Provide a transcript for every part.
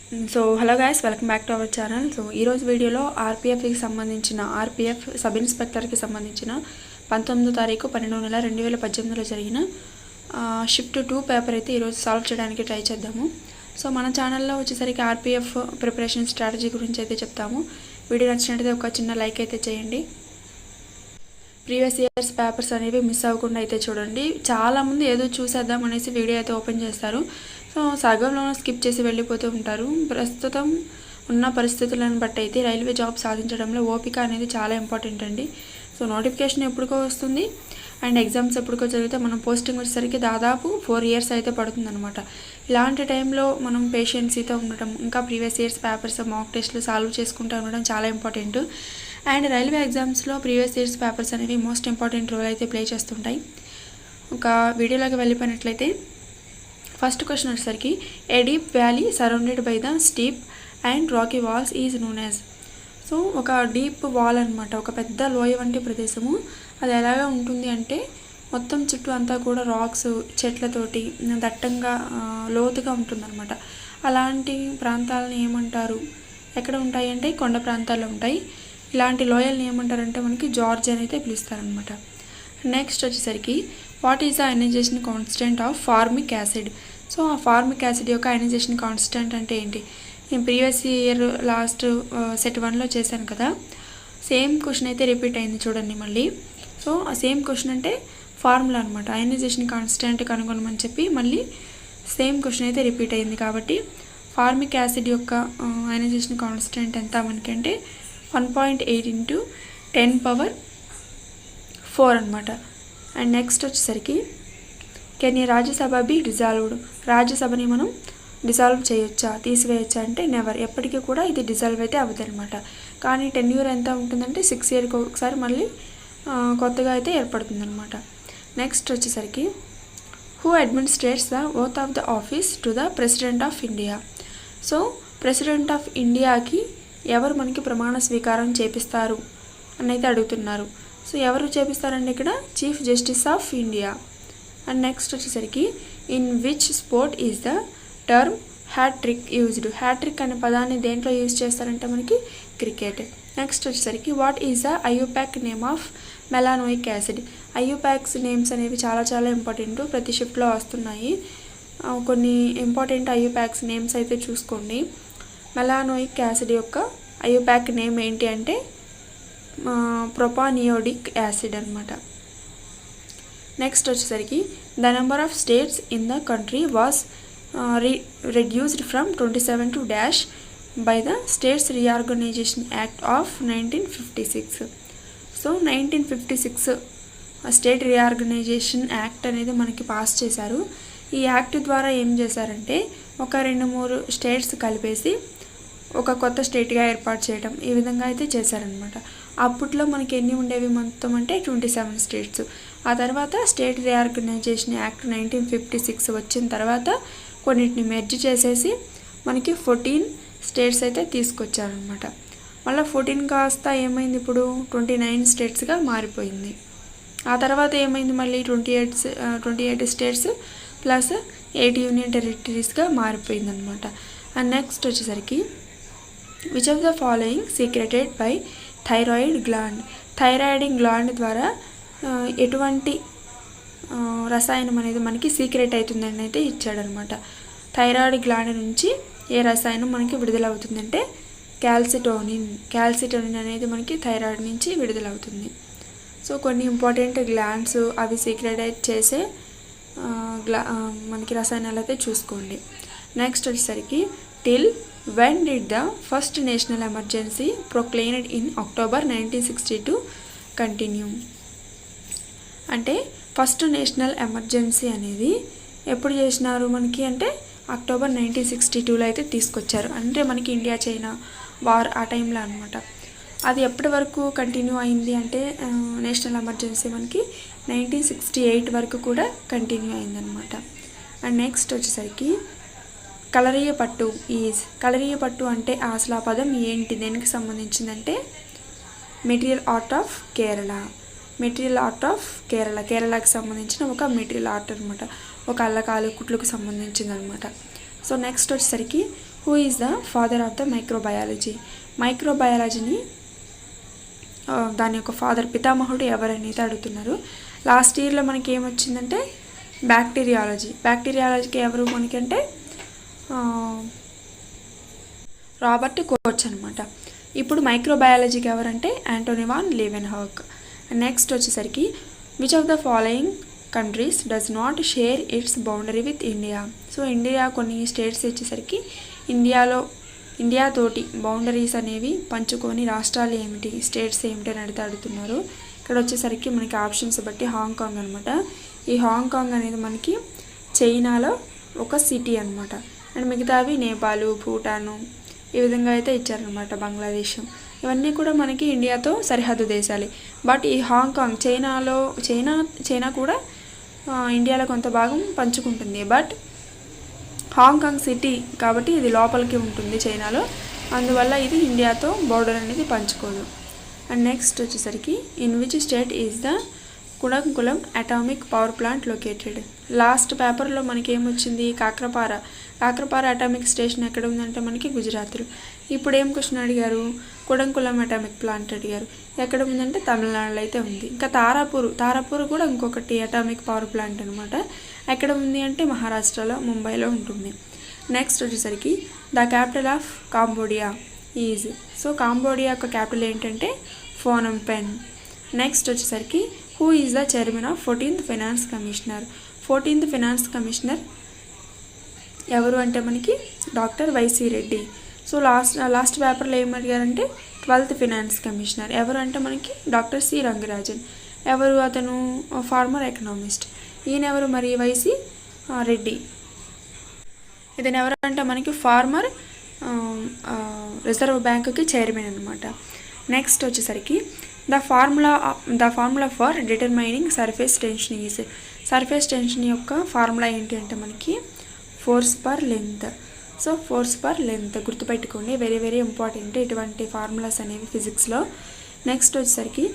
So hello guys, welcome back to our channel. So ఈరోజు వీడియోలో ఆర్పిఎఫ్కి సంబంధించిన ఆర్పిఎఫ్ సబ్ ఇన్స్పెక్టర్కి సంబంధించిన 19వ తారీఖు 12వ నెల 2018లో జరిగిన షిఫ్ట్ 2 పేపర్ అయితే ఈరోజు సాల్వ్ చేయడానికి ట్రై చేద్దాము. సో మన ఛానల్లో వచ్చేసరికి ఆర్పిఎఫ్ ప్రిపరేషన్ స్ట్రాటజీ గురించి అయితే చెప్తాము. వీడియో నచ్చినట్లయితే ఒక చిన్న లైక్ అయితే చేయండి. ప్రీవియస్ ఇయర్స్ పేపర్స్ అనేవి మిస్ అవ్వకుండా అయితే చూడండి. చాలామంది ఏదో చూసేద్దాం అనేసి వీడియో అయితే ఓపెన్ చేస్తారు. సో సగంలోనే స్కిప్ చేసి వెళ్ళిపోతూ ఉంటారు. ప్రస్తుతం ఉన్న పరిస్థితులను బట్టి అయితే రైల్వే జాబ్ సాధించడంలో ఓపిక అనేది చాలా ఇంపార్టెంట్ అండి. సో నోటిఫికేషన్ ఎప్పుడుకో వస్తుంది అండ్ ఎగ్జామ్స్ ఎప్పుడుకో జరిగితే మనం పోస్టింగ్ వచ్చేసరికి దాదాపు 4 years అయితే పడుతుందన్నమాట. ఇలాంటి టైంలో మనం పేషెన్సీతో ఉండటం, ఇంకా ప్రీవియస్ ఇయర్స్ పేపర్స్ మాక్ టెస్ట్లు సాల్వ్ చేసుకుంటూ ఉండడం చాలా ఇంపార్టెంట్. అండ్ రైల్వే ఎగ్జామ్స్లో ప్రీవియస్ ఇయర్స్ పేపర్స్ అనేవి మోస్ట్ ఇంపార్టెంట్ రోల్ అయితే ప్లే చేస్తుంటాయి. ఒక వీడియోలోకి వెళ్ళిపోయినట్లయితే ఫస్ట్ క్వశ్చన్ వచ్చేసరికి a deep valley surrounded by the steep and rocky walls is known as. So ఒక డీప్ వాల్ అనమాట, ఒక పెద్ద లోయ వంటి ప్రదేశము. అది ఎలాగా ఉంటుంది అంటే మొత్తం చుట్టూ అంతా కూడా రాక్స్, చెట్లతోటి దట్టంగా లోతుగా ఉంటుందన్నమాట. అలాంటి ప్రాంతాలను ఏమంటారు, ఎక్కడ ఉంటాయి అంటే కొండ ప్రాంతాల్లో ఉంటాయి. ఇలాంటి లోయల్ని ఏమంటారంటే మనకి జార్జ్ అని అయితే పిలుస్తారనమాట. నెక్స్ట్ వచ్చేసరికి what is the ionisation constant of formic acid. So ఆ ఫార్మిక్ యాసిడ్ యొక్క అయనైజేషన్ కాన్స్టెంట్ అంటే ఏంటి? నేను ప్రీవియస్ ఇయర్ లాస్ట్ సెట్ 1లో చేశాను కదా, సేమ్ క్వశ్చన్ అయితే రిపీట్ అయింది చూడండి మళ్ళీ. సో ఆ సేమ్ క్వశ్చన్ అంటే ఫార్ములా అనమాట, అయనైజేషన్ కాన్స్టెంట్ కనుగొనమని చెప్పి మళ్ళీ సేమ్ క్వశ్చన్ అయితే రిపీట్ అయింది. కాబట్టి ఫార్మిక్ యాసిడ్ యొక్క అయనైజేషన్ కాన్స్టెంట్ ఎంత మనకి అంటే 1.8 × 10⁴ అనమాట. అండ్ నెక్స్ట్ వచ్చేసరికి can a Rajya Sabha be dissolved. రాజ్యసభని మనం డిజాల్వ్ చేయొచ్చా, తీసివేయచ్చా అంటే నెవర్, ఎప్పటికీ కూడా ఇది డిజాల్వ్ అయితే అవ్వదు అనమాట. కానీ టెన్యూర్ ఎంత ఉంటుందంటే 6 years ఒకసారి మళ్ళీ కొత్తగా అయితే ఏర్పడుతుంది అనమాట. నెక్స్ట్ వచ్చేసరికి who అడ్మినిస్ట్రేట్స్ the oath of the office to the president of India. So president of ఇండియాకి ఎవరు మనకి ప్రమాణ స్వీకారం చేపిస్తారు అని అయితే అడుగుతున్నారు. సో ఎవరు చేపిస్తారండి ఇక్కడ? Chief justice of India. And next వచ్చేసరికి in which sport is the term hat trick used. Hat trick అనే పదాన్ని దేంట్లో యూజ్ చేస్తారంటే మనకి క్రికెట్. నెక్స్ట్ వచ్చేసరికి what is the IUPAC name of malonic acid. IUPAC's names అనేవి చాలా చాలా ఇంపార్టెంట్, ప్రతి షిఫ్ట్లో వస్తున్నాయి. కొన్ని ఇంపార్టెంట్ ఐయుపాక్స్ నేమ్స్ అయితే చూసుకోండి. మెలానోయిక్ యాసిడ్ యొక్క ఐయుపాక్ నేమ్ ఏంటి అంటే ప్రొపానియోడిక్ యాసిడ్ అనమాట. నెక్స్ట్ వచ్చేసరికి the number of states in the country was reduced from 27 to dash by the States Reorganization Act of 1956. So 1956 state reorganisation act అనేది మనకి పాస్ చేశారు. ఈ యాక్ట్ ద్వారా ఏం చేశారంటే ఒక 2-3 స్టేట్స్ కలిపేసి ఒక కొత్త స్టేట్గా ఏర్పాటు చేయడం, ఈ విధంగా అయితే చేశారనమాట. అప్పట్లో మనకి ఎన్ని ఉండేవి మొత్తం అంటే 27 స్టేట్స్. ఆ తర్వాత స్టేట్ రీఆర్గనైజేషన్ యాక్ట్ 1956 వచ్చిన తర్వాత కొన్నిటిని మెర్జ్ చేసేసి మనకి 14 స్టేట్స్ అయితే తీసుకొచ్చారనమాట. మళ్ళీ 14 కాస్త ఏమైంది, ఇప్పుడు 29 స్టేట్స్గా మారిపోయింది. ఆ తర్వాత ఏమైంది, మళ్ళీ 28 స్టేట్స్ ప్లస్ 8 యూనియన్ టెరిటరీస్గా మారిపోయింది అనమాట. అండ్ నెక్స్ట్ వచ్చేసరికి which of the following secreted by thyroid gland. Thyroid gland ద్వారా ఎటువంటి రసాయనం అనేది మనకి సీక్రెట్ అవుతుందని అయితే ఇచ్చాడనమాట. థైరాయిడ్ గ్లాండ్ నుంచి ఏ రసాయనం మనకి విడుదలవుతుందంటే క్యాల్సిటోనిన్. క్యాల్సిటోనిన్ అనేది మనకి థైరాయిడ్ నుంచి విడుదలవుతుంది. సో కొన్ని ఇంపార్టెంట్ గ్లాండ్స్ అవి సీక్రెట్ చేసే మనకి రసాయనాలు అయితే చూసుకోండి. నెక్స్ట్ వచ్చేసరికి till when did the first national emergency proclaimed in October 1962 continue. అంటే ఫస్ట్ నేషనల్ ఎమర్జెన్సీ అనేది ఎప్పుడు చేసినారు మనకి అంటే October 1962లో అయితే తీసుకొచ్చారు. అంటే మనకి ఇండియా చైనా వార్ ఆ టైంలో అనమాట. అది ఎప్పటి వరకు కంటిన్యూ అయింది అంటే నేషనల్ ఎమర్జెన్సీ మనకి 1968 వరకు కూడా కంటిన్యూ అయిందనమాట. అండ్ నెక్స్ట్ వచ్చేసరికి కలరీయ పట్టు ఈజ్. కలరీయ పట్టు అంటే అసలు ఆ పదం ఏంటి, దేనికి సంబంధించిందంటే material art of Kerala. Material art of Kerala, కేరళకి సంబంధించిన ఒక మెటీరియల్ ఆర్ట్ అనమాట, ఒక అల్లకాలు కుట్లకు సంబంధించింది అనమాట. సో నెక్స్ట్ వచ్చేసరికి who is the father of the microbiology. మైక్రోబయాలజీని దాని యొక్క ఫాదర్ పితామహుడు ఎవరనేది అడుగుతున్నారు. లాస్ట్ ఇయర్లో మనకి ఏమొచ్చిందంటే బ్యాక్టీరియాలజీకి ఎవరు మనకంటే రాబర్ట్ కోచ్ అనమాట. ఇప్పుడు మైక్రోబయాలజీకి ఎవరంటే యాంటోనీ వాన్ లీవెన్హాక్. నెక్స్ట్ వచ్చేసరికి which of the following countries does not share it's boundary with India. So India కొన్ని స్టేట్స్ వచ్చేసరికి ఇండియాతోటి బౌండరీస్ అనేవి పంచుకొని రాష్ట్రాలు ఏమిటి, స్టేట్స్ ఏమిటి అని అడుగుతున్నారు. ఇక్కడ వచ్చేసరికి మనకి ఆప్షన్స్ బట్టి హాంకాంగ్ అనమాట. ఈ హాంకాంగ్ అనేది మనకి చైనాలో ఒక సిటీ అనమాట. అండ్ మిగతావి నేపాల్, భూటాను ఈ విధంగా అయితే ఇచ్చారనమాట. బంగ్లాదేశ్ ఇవన్నీ కూడా మనకి ఇండియాతో సరిహద్దు దేశాలే. బట్ ఈ హాంకాంగ్ చైనా కూడా ఇండియాలో కొంత భాగం పంచుకుంటుంది. బట్ హాంకాంగ్ సిటీ కాబట్టి ఇది లోపలికి ఉంటుంది చైనాలో, అందువల్ల ఇది ఇండియాతో బోర్డర్ అనేది పంచుకోదు. అండ్ నెక్స్ట్ వచ్చేసరికి in which state is the Kudankulam atomic power plant located. Last పేపర్లో మనకి ఏమొచ్చింది, కాక్రపార అటామిక్ స్టేషన్ ఎక్కడ ఉందంటే మనకి గుజరాత్లో. ఇప్పుడు ఏం క్వశ్చన్ అడిగారు, కుడంకులం అటామిక్ ప్లాంట్ అడిగారు. ఎక్కడ ఉందంటే తమిళనాడులో అయితే ఉంది. ఇంకా తారాపూర్ కూడా ఇంకొకటి అటామిక్ పవర్ ప్లాంట్ అనమాట. ఎక్కడ ఉంది అంటే మహారాష్ట్రలో ముంబైలో ఉంటుంది. నెక్స్ట్ వచ్చేసరికి the capital of Cambodia is. So Cambodia యొక్క క్యాపిటల్ ఏంటంటే ఫోనం పెన్. నెక్స్ట్ వచ్చేసరికి who is the chairman of 14th finance commissioner. 14th finance commissioner ఎవరు అంటే మనకి doctor YC Reddy. So last పేపర్లో ఏం అడిగారంటే 12th ఫైనాన్స్ కమిషనర్ ఎవరు అంటే మనకి డాక్టర్ సి రంగరాజన్. ఎవరు అతను ఫార్మర్ ఎకనామిస్ట్. ఈయన ఎవరు మరి వైసి రెడ్డి. ఇతను ఎవరు అంటే మనకి ఫార్మర్ రిజర్వ్ బ్యాంకుకి చైర్మన్ అనమాట. నెక్స్ట్ వచ్చేసరికి the formula for determining surface tension is. Surface tension యొక్క ఫార్ములా ఏంటి అంటే మనకి force per length. So force per length గుర్తుపెట్టుకోండి, వెరీ వెరీ ఇంపార్టెంట్ ఇటువంటి ఫార్ములాస్ అనేవి ఫిజిక్స్లో. నెక్స్ట్ వచ్చేసరికి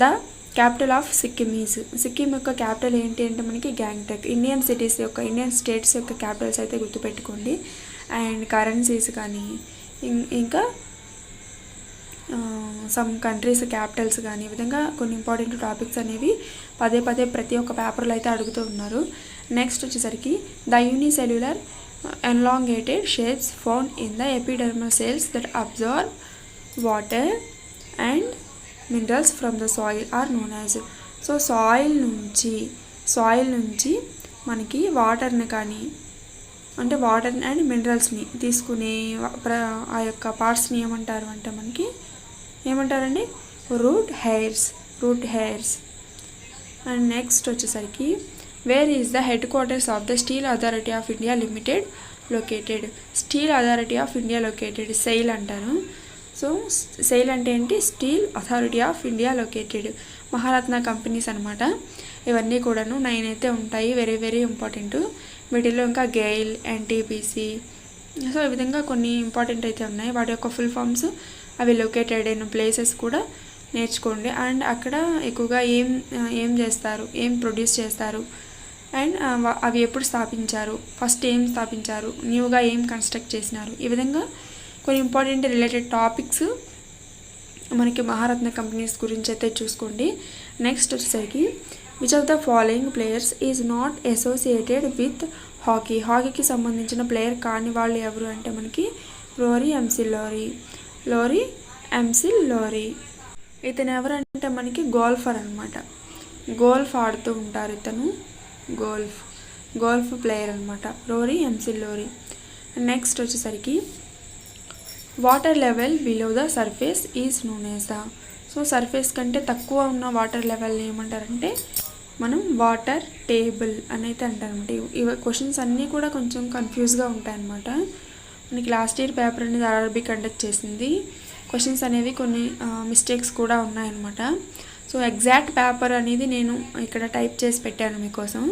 the capital of Sikkim is. Sikkim యొక్క క్యాపిటల్ ఏంటి అంటే మనకి గ్యాంగ్టాక్. ఇండియన్ స్టేట్స్ యొక్క క్యాపిటల్స్ అయితే గుర్తుపెట్టుకోండి. అండ్ కరెన్సీస్ కానీ ఇంకా సమ్ కంట్రీస్ క్యాపిటల్స్ కానీ ఈ విధంగా కొన్ని ఇంపార్టెంట్ టాపిక్స్ అనేవి పదే ప్రతి ఒక్క పేపర్లో అయితే అడుగుతూ ఉన్నారు. నెక్స్ట్ వచ్చేసరికి the unicellular elongated shapes found in the epidermal cells that observe water and minerals from the soil are known as. So soil నుంచి మనకి వాటర్ని కానీ అంటే వాటర్ అండ్ మినరల్స్ని తీసుకునే ఆ యొక్క పార్ట్స్ని ఏమంటారు అంటే మనకి ఏమంటారండి రూట్ హెయిర్స్. అండ్ నెక్స్ట్ వచ్చేసరికి where is the head quarters of the steel authority of India limited located. Steel authority of India located SAIL అంటారు. సో సెయిల్ అంటే ఏంటి, steel authority of India located. Maharatna companies అనమాట. ఇవన్నీ కూడాను 9 అయితే ఉంటాయి, very very important. వీటిల్లో ఇంకా గెయిల్, ఎన్టీపీసీ, సో ఈ విధంగా కొన్ని ఇంపార్టెంట్ అయితే ఉన్నాయి. వాటి యొక్క ఫుల్ ఫామ్స్, అవి లొకేటెడ్ అయిన ప్లేసెస్ కూడా నేర్చుకోండి. అండ్ అక్కడ ఎక్కువగా ఏం చేస్తారు, ఏం ప్రొడ్యూస్ చేస్తారు, అండ్ అవి ఎప్పుడు స్థాపించారు, ఫస్ట్ ఏం స్థాపించారు, న్యూగా ఏం కన్స్ట్రక్ట్ చేసినారు, ఈ విధంగా కొన్ని ఇంపార్టెంట్ రిలేటెడ్ టాపిక్స్ మనకి మహారత్న కంపెనీస్ గురించి అయితే చూసుకోండి. నెక్స్ట్ వచ్చేసరికి which of the following players is not associated with హాకీకి సంబంధించిన ప్లేయర్ కాని వాళ్ళు ఎవరు అంటే మనకి లోరీ ఎంసిల్ లోరీ. ఇతను ఎవరంటే మనకి గోల్ఫర్ అనమాట. గోల్ఫ్ ఆడుతూ ఉంటారు, ఇతను గోల్ఫ్ ప్లేయర్ అనమాట, లోరీ ఎంసిల్ లోరీ. నెక్స్ట్ వచ్చేసరికి water level below the surface is known as the. So surface కంటే తక్కువ ఉన్న వాటర్ లెవెల్ని ఏమంటారంటే మనం వాటర్ టేబుల్ అని అయితే అంటారనమాట. ఇవి క్వశ్చన్స్ అన్నీ కూడా కొంచెం కన్ఫ్యూజ్గా ఉంటాయన్నమాట. మనకి లాస్ట్ ఇయర్ పేపర్ అనేది ఆర్ఆర్బీ కండక్ట్ చేసింది. క్వశ్చన్స్ అనేవి కొన్ని మిస్టేక్స్ కూడా ఉన్నాయన్నమాట. సో ఎగ్జాక్ట్ పేపర్ అనేది నేను ఇక్కడ టైప్ చేసి పెట్టాను మీకోసం,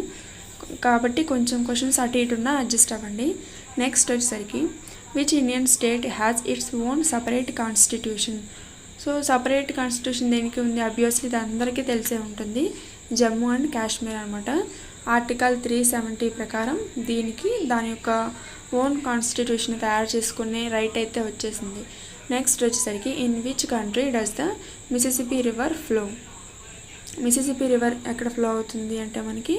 కాబట్టి కొంచెం క్వశ్చన్స్ అటు ఇటు ఉన్నా అడ్జస్ట్ అవ్వండి. నెక్స్ట్ వచ్చేసరికి which Indian state has its own separate constitution. So separate constitution దేనికి ఉంది, అబ్వియస్లీ ఇది అందరికీ తెలిసే ఉంటుంది, జమ్మూ అండ్ కాశ్మీర్ అనమాట. ఆర్టికల్ 370 ప్రకారం దీనికి దాని యొక్క ఓన్ కాన్స్టిట్యూషన్ తయారు చేసుకునే రైట్ అయితే వచ్చేసింది. నెక్స్ట్ వచ్చేసరికి in which country does the Mississippi river flow. Mississippi river ఎక్కడ ఫ్లో అవుతుంది అంటే మనకి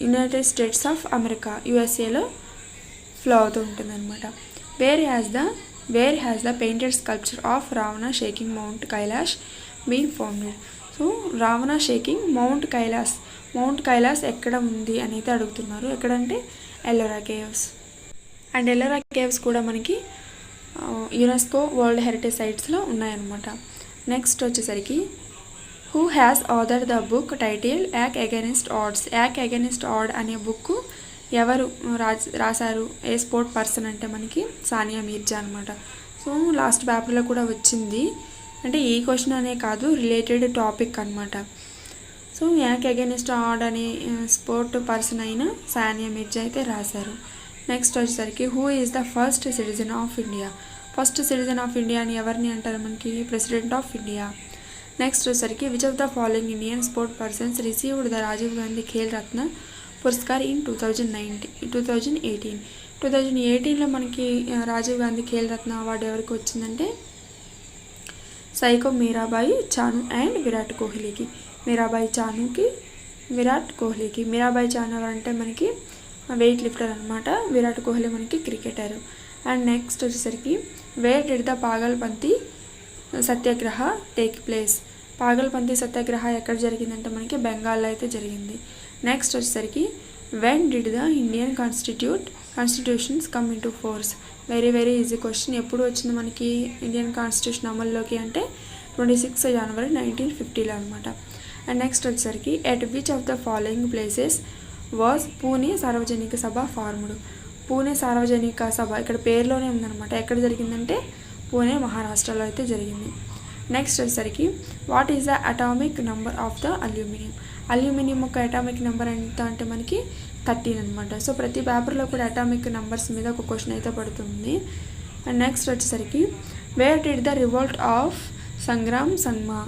యునైటెడ్ స్టేట్స్ ఆఫ్ అమెరికా యుఎస్ఏలో ఫ్లో అవుతూ ఉంటుంది అనమాట. Where has the painted sculpture of Ravana shaking Mount Kailash been founded. So Ravana shaking Mount Kailas ఎక్కడ ఉంది అని అయితే అడుగుతున్నారు. ఎక్కడంటే Ellora caves. And Ellora caves కూడా మనకి యునెస్కో వరల్డ్ హెరిటేజ్ సైట్స్లో ఉన్నాయన్నమాట. నెక్స్ట్ వచ్చేసరికి who has authored the book title yuck against odds. Yuck against odd అనే బుక్ ఎవరు రాశారు, ఏ స్పోర్ట్ పర్సన్ అంటే మనకి సానియా మీర్జా అనమాట. సో లాస్ట్ పేపర్లో కూడా వచ్చింది, అంటే ఈ క్వశ్చన్ అనే కాదు రిలేటెడ్ టాపిక్ అనమాట. సో యాక్ అగైనెస్ట్ ఆడ్ అనే స్పోర్ట్ పర్సన్ అయిన సానియా మీర్జా అయితే రాశారు. నెక్స్ట్ వచ్చేసరికి who is the first citizen of India. First citizen of India అని ఎవరిని అంటారు మనకి ప్రెసిడెంట్ ఆఫ్ ఇండియా. నెక్స్ట్ వచ్చేసరికి which of the following Indian sport persons received the Rajiv Gandhi Khel Ratna Puraskar in 2018లో మనకి రాజీవ్ గాంధీ ఖేల్ రత్న అవార్డు ఎవరికి వచ్చిందంటే సైకో మీరాబాయి చాను అండ్ విరాట్ కోహ్లీకి. మీరాబాయి చానుకి, విరాట్ కోహ్లీకి. మీరాబాయి చాను ఎవరంటే మనకి వెయిట్ లిఫ్టర్ అనమాట, విరాట్ కోహ్లీ మనకి క్రికెటర్. అండ్ నెక్స్ట్ వచ్చేసరికి where did the Pagalpanthi Satyagraha take place. Pagalpanthi Satyagraha ఎక్కడ జరిగిందంటే మనకి బెంగాల్లో అయితే జరిగింది. నెక్స్ట్ వచ్చేసరికి when did the Indian constitutions come into force. Very easy question. ఎప్పుడు వచ్చింది మనకి ఇండియన్ కాన్స్టిట్యూషన్ అమల్లోకి అంటే 26 జనవరి 1950లో అనమాట. అండ్ నెక్స్ట్ వచ్చేసరికి at which of the following places was Pune Sarvajanik Sabha formed. Pune Sarvajanik సభ ఇక్కడ పేరులోనే ఉందన్నమాట. ఎక్కడ జరిగిందంటే పూణే మహారాష్ట్రలో అయితే జరిగింది. నెక్స్ట్ వచ్చేసరికి what is the atomic number of the aluminium యొక్క అటామిక్ నెంబర్ ఎంత అంటే మనకి 13 అనమాట. సో ప్రతి పేపర్లో కూడా అటామిక్ నెంబర్స్ మీద ఒక క్వశ్చన్ అయితే పడుతుంది. అండ్ నెక్స్ట్ వచ్చేసరికి where did the revolt of Sangram Sangma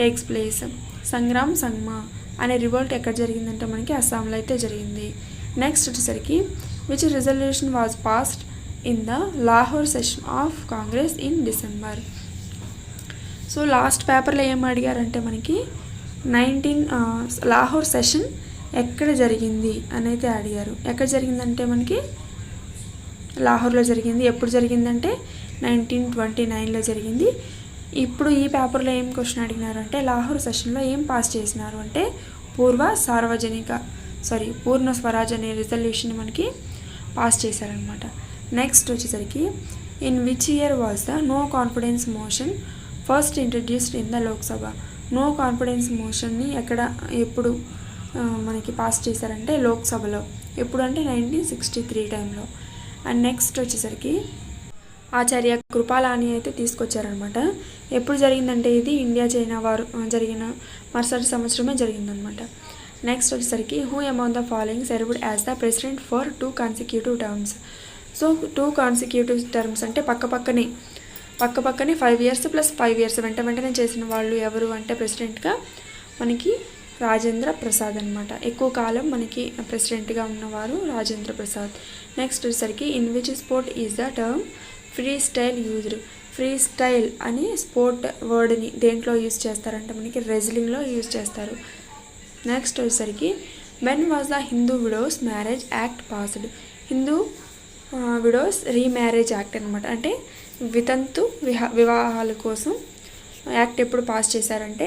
takes place. Sangram Sangma అనే రివోల్ట్ ఎక్కడ జరిగిందంటే మనకి అస్సాంలో అయితే జరిగింది. నెక్స్ట్ వచ్చేసరికి which resolution was passed in the Lahore session of Congress in December. So last పేపర్లో ఏం అడిగారంటే మనకి లాహోర్ సెషన్ ఎక్కడ జరిగింది అని అయితే అడిగారు. ఎక్కడ జరిగిందంటే మనకి లాహోర్లో జరిగింది. ఎప్పుడు జరిగిందంటే 1929లో జరిగింది. ఇప్పుడు ఈ పేపర్లో ఏం క్వశ్చన్ అడిగినారు అంటే లాహోర్ సెషన్లో ఏం పాస్ చేసినారు అంటే పూర్ణ స్వరాజ్ అనే రిజల్యూషన్ మనకి పాస్ చేశారనమాట. నెక్స్ట్ వచ్చేసరికి in which year was the no confidence motion first introduced in the Lok Sabha. No confidence మోషన్ని ఎప్పుడు మనకి పాస్ చేశారంటే లోక్సభలో. ఎప్పుడు అంటే 1963 టైంలో. అండ్ నెక్స్ట్ వచ్చేసరికి ఆచార్య కృపాలాని అయితే తీసుకొచ్చారనమాట. ఎప్పుడు జరిగిందంటే ఇది ఇండియా చైనా వారు జరిగిన మరుసటి సంవత్సరమే జరిగిందనమాట. నెక్స్ట్ వచ్చేసరికి who among the following served as the president for 2 consecutive terms. So 2 consecutive terms అంటే పక్కపక్కనే 5 years + 5 years వెంటనే చేసిన వాళ్ళు ఎవరు అంటే ప్రెసిడెంట్గా మనకి రాజేంద్ర ప్రసాద్ అనమాట. ఎక్కువ కాలం మనకి ప్రెసిడెంట్గా ఉన్నవారు రాజేంద్ర ప్రసాద్. నెక్స్ట్ వచ్చేసరికి in which sport is the term free style used. Free style అని స్పోర్ట్ వర్డ్ని దేంట్లో యూజ్ చేస్తారంటే మనకి రెజ్లింగ్లో యూజ్ చేస్తారు. నెక్స్ట్ వచ్చేసరికి when was the Hindu widows marriage act passed. Hindu widows remarriage act అనమాట. అంటే వితంతు వివాహాల కోసం యాక్ట్ ఎప్పుడు పాస్ చేశారంటే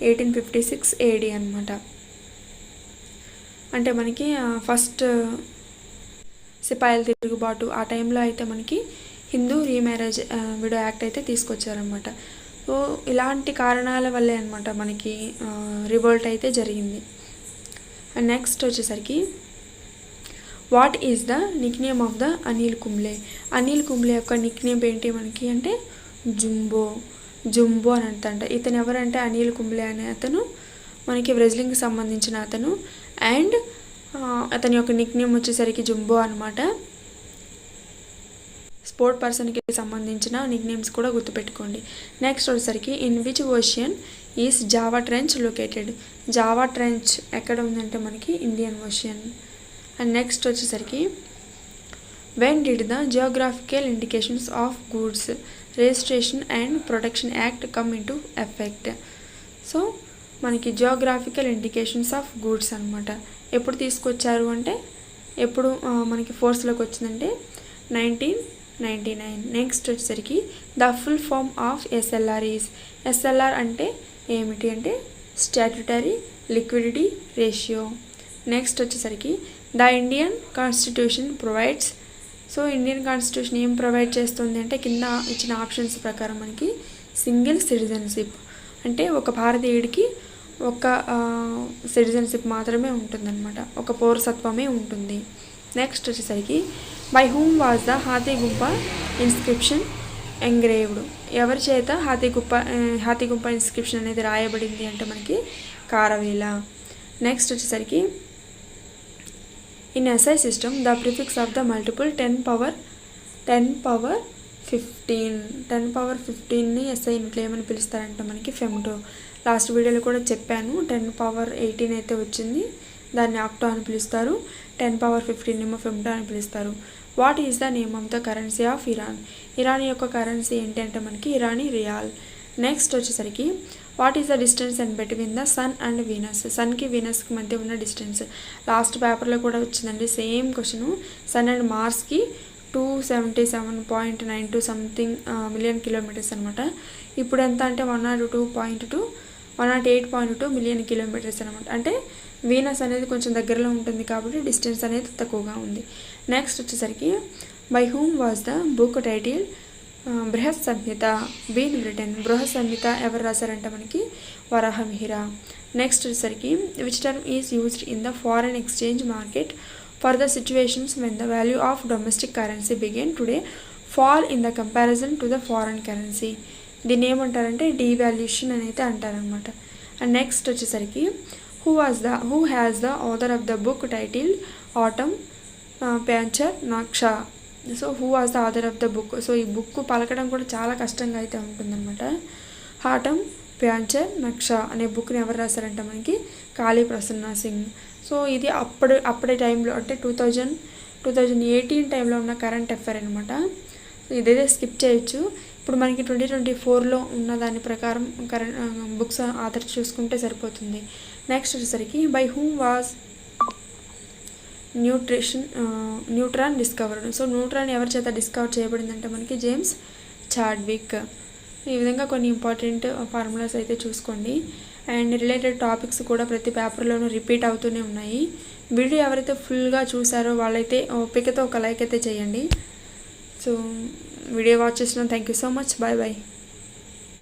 1856 AD అనమాట. అంటే మనకి ఫస్ట్ సిపాయిల తిరుగుబాటు ఆ టైంలో అయితే మనకి హిందూ రీమ్యారేజ్ విడో యాక్ట్ అయితే తీసుకొచ్చారనమాట. సో ఇలాంటి కారణాల వల్లే అనమాట మనకి రివోల్ట్ అయితే జరిగింది. అండ్ నెక్స్ట్ వచ్చేసరికి what is the nickname of the Anil Kumble. Anil Kumble యొక్క నిక్నేమ్ ఏంటి మనకి అంటే జుంబో అని అంట. ఇతను ఎవరంటే అనిల్ కుంబ్లే అనే అతను మనకి రెజ్లింగ్కి సంబంధించిన అతను. అండ్ అతని యొక్క నిక్నేమ్ వచ్చేసరికి జుంబో అనమాట. స్పోర్ట్ పర్సన్కి సంబంధించిన నిక్నేమ్స్ కూడా గుర్తుపెట్టుకోండి. నెక్స్ట్ వచ్చేసరికి in which ocean is Java trench located. Java trench ఎక్కడ ఉందంటే మనకి ఇండియన్ ఓషన్. అండ్ నెక్స్ట్ వచ్చేసరికి when did the geographical indications of goods registration and protection act come into effect. So మనకి జియోగ్రాఫికల్ ఇండికేషన్స్ ఆఫ్ గూడ్స్ అనమాట ఎప్పుడు తీసుకొచ్చారు అంటే ఎప్పుడు మనకి ఫోర్స్లోకి వచ్చిందంటే 1999. నెక్స్ట్ వచ్చేసరికి the full form of SLR is. SLR అంటే ఏమిటి అంటే స్టాట్యుటరీ లిక్విడిటీ రేషియో. నెక్స్ట్ వచ్చేసరికి the Indian constitution provides. So Indian constitution ఏం ప్రొవైడ్ చేస్తుంది అంటే కింద ఇచ్చిన ఆప్షన్స్ ప్రకారం మనకి సింగిల్ సిటిజన్షిప్ అంటే ఒక భారతీయుడికి ఒక సిటిజన్షిప్ మాత్రమే ఉంటుందన్నమాట, ఒక పౌరసత్వమే ఉంటుంది. నెక్స్ట్ వచ్చేసరికి by whom was the Hathigumpha inscription engraved. ఎవరి చేత హాతీగుంప ఇన్స్క్రిప్షన్ అనేది రాయబడింది అంటే మనకి కారవేల. నెక్స్ట్ వచ్చేసరికి in SI system the prefix of the multiple 10 power 15ని ఎస్ఐ యూనిట్లు ఏమని పిలుస్తారంటే మనకి ఫెమ్టో. లాస్ట్ వీడియోలో కూడా చెప్పాను 10 పవర్ 18 అయితే వచ్చింది, దాన్ని ఆక్టో అని పిలుస్తారు. 10 పవర్ 15 ఏమో ఫెమ్టో అని పిలుస్తారు. What is the name of the currency of Iran. Iran యొక్క కరెన్సీ ఏంటి అంటే మనకి ఇరానీ రియాల్. నెక్స్ట్ వచ్చేసరికి what is the distance and between the sun and Venus. సన్కి వీనస్కి మధ్య ఉన్న డిస్టెన్స్ లాస్ట్ పేపర్లో కూడా వచ్చిందండి సేమ్ క్వశ్చన్. సన్ అండ్ మార్స్కి 277.92 సంథింగ్ మిలియన్ కిలోమీటర్స్ అనమాట. ఇప్పుడు ఎంత అంటే 108.2 మిలియన్ కిలోమీటర్స్ అనమాట. అంటే వీనస్ అనేది కొంచెం దగ్గరలో ఉంటుంది కాబట్టి డిస్టెన్స్ అనేది తక్కువగా ఉంది. నెక్స్ట్ వచ్చేసరికి by whom was the book title Brihat Samhita been written. Brihat Samhita ఎవరు రాశారంటే మనకి వరాహమిహిర. నెక్స్ట్ వచ్చేసరికి which term is used in the foreign exchange market for the situations when the value of domestic currency begin today fall in the comparison to the foreign currency. దీన్ని ఏమంటారంటే devaluation అని అయితే అంటారనమాట. And next వచ్చేసరికి who has the author of the book title ఆటమ్ ప్యాంచర్ నక్షా. So who was the author of the book. So ఈ book పలకడం కూడా చాలా కష్టంగా అయితే ఉంటుందన్నమాట. ఆటమ్ ప్యాంచర్ నక్షా అనే బుక్ని ఎవరు రాశారంటే మనకి కాళీ ప్రసన్న సింగ్. సో ఇది అప్పటి టైంలో అంటే 2018 టైంలో ఉన్న కరెంట్ అఫైర్ అనమాట. ఇదైతే స్కిప్ చేయొచ్చు. ఇప్పుడు మనకి 2024లో ఉన్న దాని ప్రకారం బుక్స్ ఆథర్ చూసుకుంటే సరిపోతుంది. నెక్స్ట్ వచ్చేసరికి by whom was neutron discovered. So neutron ఎవరి చేత డిస్కవర్ చేయబడిందంటే మనకి జేమ్స్ చాడ్విక్. ఈ విధంగా కొన్ని ఇంపార్టెంట్ ఫార్ములాస్ అయితే చూసుకోండి. అండ్ రిలేటెడ్ టాపిక్స్ కూడా ప్రతి పేపర్లోనూ రిపీట్ అవుతూనే ఉన్నాయి. వీడియో ఎవరైతే ఫుల్గా చూసారో వాళ్ళైతే ఓపికతో ఒక లైక్ అయితే చేయండి. సో వీడియో వాచ్ చేసిన thank you so much. Bye bye.